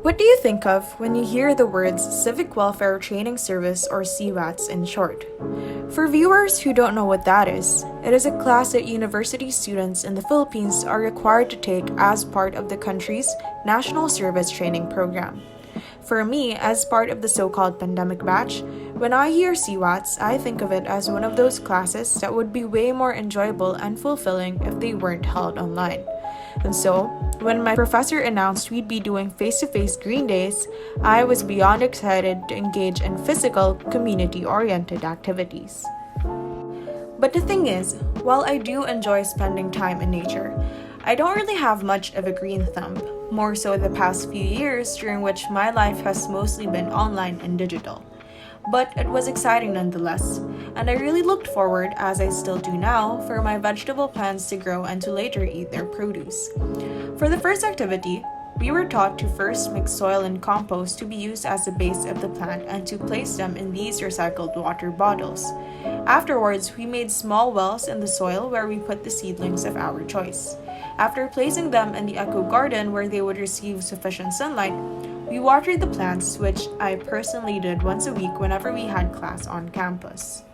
What do you think of when you hear the words Civic Welfare Training Service, or CWATS in short? For viewers who don't know what that is, it is a class that university students in the Philippines are required to take as part of the country's National Service Training Program. For me, as part of the so-called pandemic batch, when I hear CWATS, I think of it as one of those classes that would be way more enjoyable and fulfilling if they weren't held online. And so, when my professor announced we'd be doing face-to-face green days, I was beyond excited to engage in physical, community-oriented activities. But the thing is, while I do enjoy spending time in nature, I don't really have much of a green thumb, more so the past few years during which my life has mostly been online and digital. But it was exciting nonetheless, and I really looked forward, as I still do now, for my vegetable plants to grow and to later eat their produce. For the first activity, we were taught to first mix soil and compost to be used as the base of the plant and to place them in these recycled water bottles. Afterwards, we made small wells in the soil where we put the seedlings of our choice. After placing them in the eco garden where they would receive sufficient sunlight, we watered the plants, which I personally did once a week whenever we had class on campus.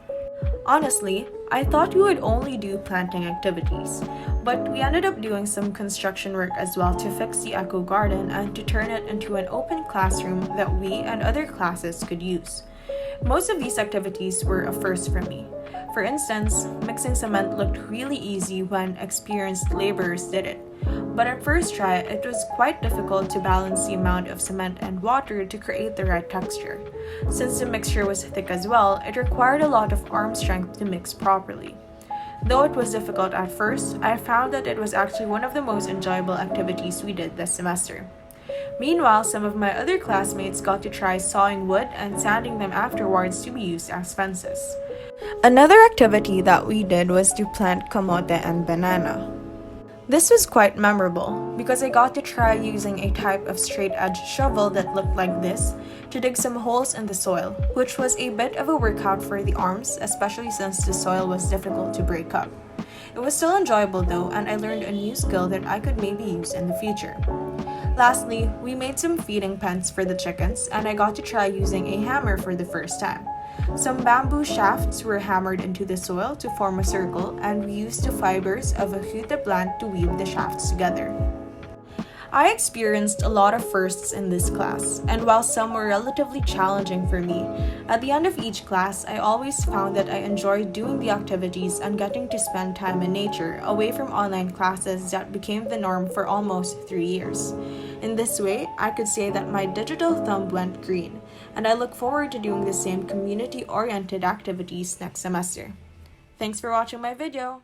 Honestly, I thought we would only do planting activities, but we ended up doing some construction work as well to fix the eco garden and to turn it into an open classroom that we and other classes could use. Most of these activities were a first for me. For instance, mixing cement looked really easy when experienced laborers did it. But at first try, it was quite difficult to balance the amount of cement and water to create the right texture. Since the mixture was thick as well, it required a lot of arm strength to mix properly. Though it was difficult at first, I found that it was actually one of the most enjoyable activities we did this semester. Meanwhile, some of my other classmates got to try sawing wood and sanding them afterwards to be used as fences. Another activity that we did was to plant kamote and banana. This was quite memorable because I got to try using a type of straight-edge shovel that looked like this to dig some holes in the soil, which was a bit of a workout for the arms, especially since the soil was difficult to break up. It was still enjoyable though, and I learned a new skill that I could maybe use in the future. Lastly, we made some feeding pens for the chickens, and I got to try using a hammer for the first time. Some bamboo shafts were hammered into the soil to form a circle, and we used the fibers of a jute plant to weave the shafts together. I experienced a lot of firsts in this class, and while some were relatively challenging for me, at the end of each class, I always found that I enjoyed doing the activities and getting to spend time in nature away from online classes that became the norm for almost 3 years. In this way, I could say that my digital thumb went green, and I look forward to doing the same community-oriented activities next semester. Thanks for watching my video!